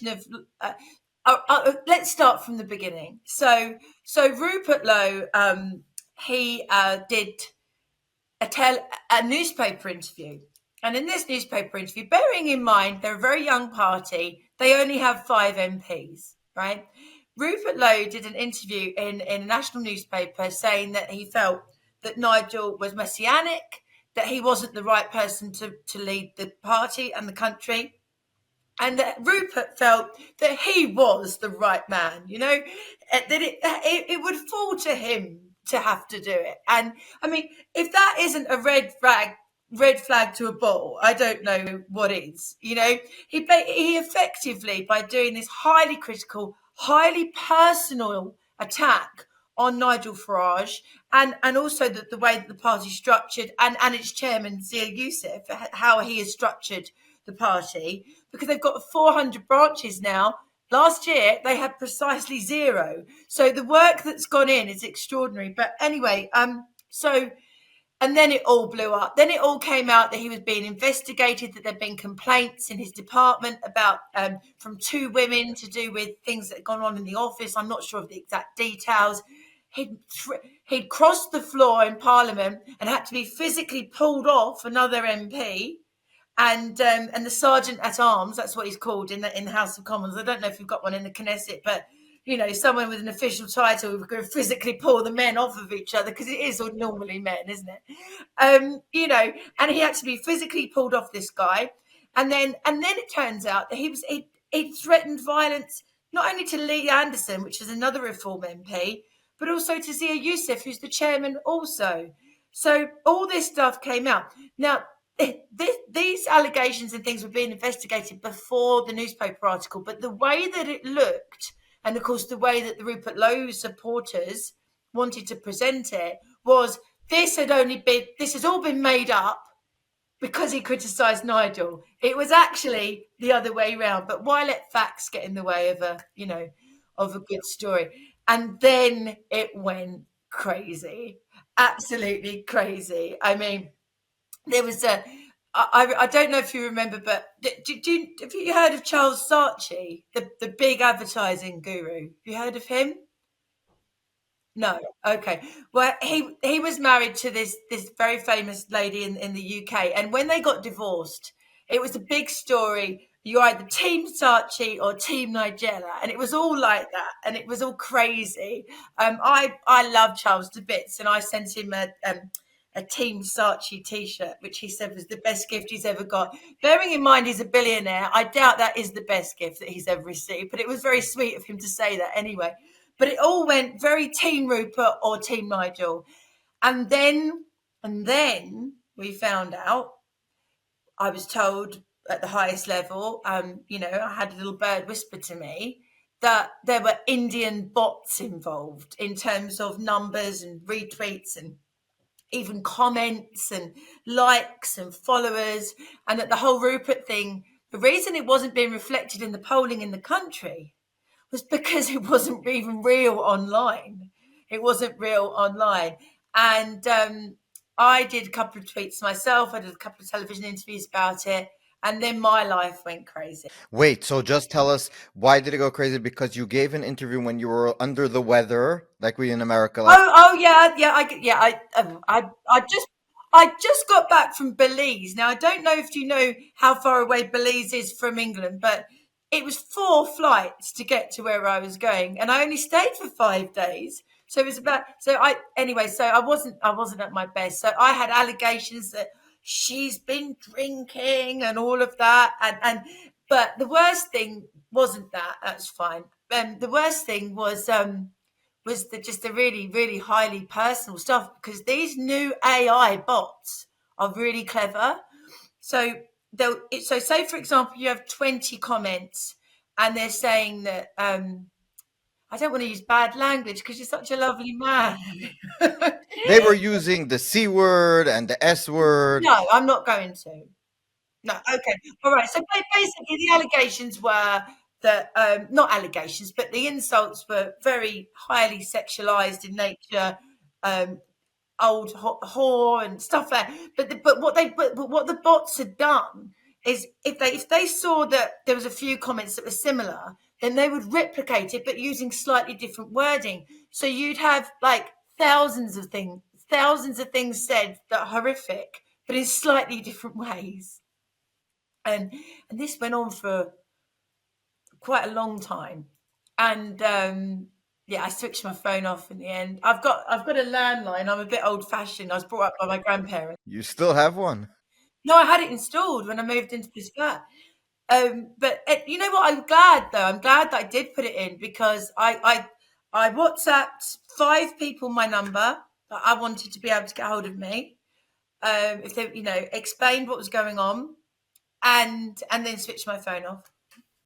of let's start from the beginning. So Rupert Lowe, he did a newspaper interview, and in this newspaper interview, bearing in mind they're a very young party, they only have 5 MPs, right? Rupert Lowe did an interview in a national newspaper saying that he felt that Nigel was messianic, that he wasn't the right person to lead the party and the country, and that Rupert felt that he was the right man, that it would fall to him to have to do it. And I mean, if that isn't a red flag to a bull, I don't know what is. He effectively, by doing this highly critical, highly personal attack on Nigel Farage, and also the way that the party's structured, and its chairman Zia Youssef, how he has structured the party, because they've got 400 branches now. Last year they had precisely 0. So the work that's gone in is extraordinary. But anyway, and then it all blew up. Then it all came out that he was being investigated, that there'd been complaints in his department about from 2 women to do with things that had gone on in the office. I'm not sure of the exact details. He'd crossed the floor in Parliament and had to be physically pulled off another MP. And the sergeant at arms, that's what he's called in the House of Commons. I don't know if you've got one in the Knesset, but someone with an official title who could physically pull the men off of each other, because it is normally men, isn't it? And he had to be physically pulled off this guy, and then it turns out that he threatened violence not only to Lee Anderson, which is another Reform MP, but also to Zia Youssef, who's the chairman also. So all this stuff came out. Now, these allegations and things were being investigated before the newspaper article, but the way that it looked, and of course the way that the Rupert Lowe supporters wanted to present it, was this has all been made up because he criticised Nigel. It was actually the other way around. But why let facts get in the way of a good story? And then it went crazy, absolutely crazy. I mean, there was I don't know if you remember, but have you heard of Charles Saatchi, the big advertising guru? Have you heard of him? No. Okay. Well, he was married to this very famous lady in the UK, and when they got divorced, it was a big story. You're either Team Saatchi or Team Nigella, and it was all like that, and it was all crazy. I love Charles to bits, and I sent him a Team Saatchi T-shirt, which he said was the best gift he's ever got. Bearing in mind he's a billionaire, I doubt that is the best gift that he's ever received, but it was very sweet of him to say that anyway. But it all went very Team Rupert or Team Nigel. And then we found out, I was told at the highest level, I had a little bird whisper to me that there were Indian bots involved in terms of numbers and retweets and even comments and likes and followers, and that the whole Rupert thing, the reason it wasn't being reflected in the polling in the country was because it wasn't even real online. It wasn't real online. And I did a couple of tweets myself. I did a couple of television interviews about it. And then my life went crazy. Wait, so just tell us, why did it go crazy? Because you gave an interview when you were under the weather, like we in America like. Oh yeah. I just got back from Belize. Now I don't know if you know how far away Belize is from England, but it was 4 flights to get to where I was going, and I only stayed for 5 days. So it was so I wasn't at my best. So I had allegations that she's been drinking and all of that, but the worst thing wasn't that. That's fine. The worst thing was just the really, really highly personal stuff, because these new AI bots are really clever. So say for example you have 20 comments, and they're saying that I don't want to use bad language because you're such a lovely man. They were using the C word and the S word. No, I'm not going to. No, okay. All right. So basically the allegations were that, not allegations, but the insults were very highly sexualized in nature, old whore and stuff like that. But what the bots had done is if they saw that there was a few comments that were similar, then they would replicate it, but using slightly different wording. So you'd have like thousands of things said that are horrific, but in slightly different ways. And this went on for quite a long time. And yeah, I switched my phone off in the end. I've got a landline. I'm a bit old fashioned. I was brought up by my grandparents. You still have one? No, I had it installed when I moved into this flat. But you know what? I'm glad though. I'm glad that I did put it in because I WhatsApped 5 people my number that I wanted to be able to get hold of me. If they explained what was going on, and then switched my phone off.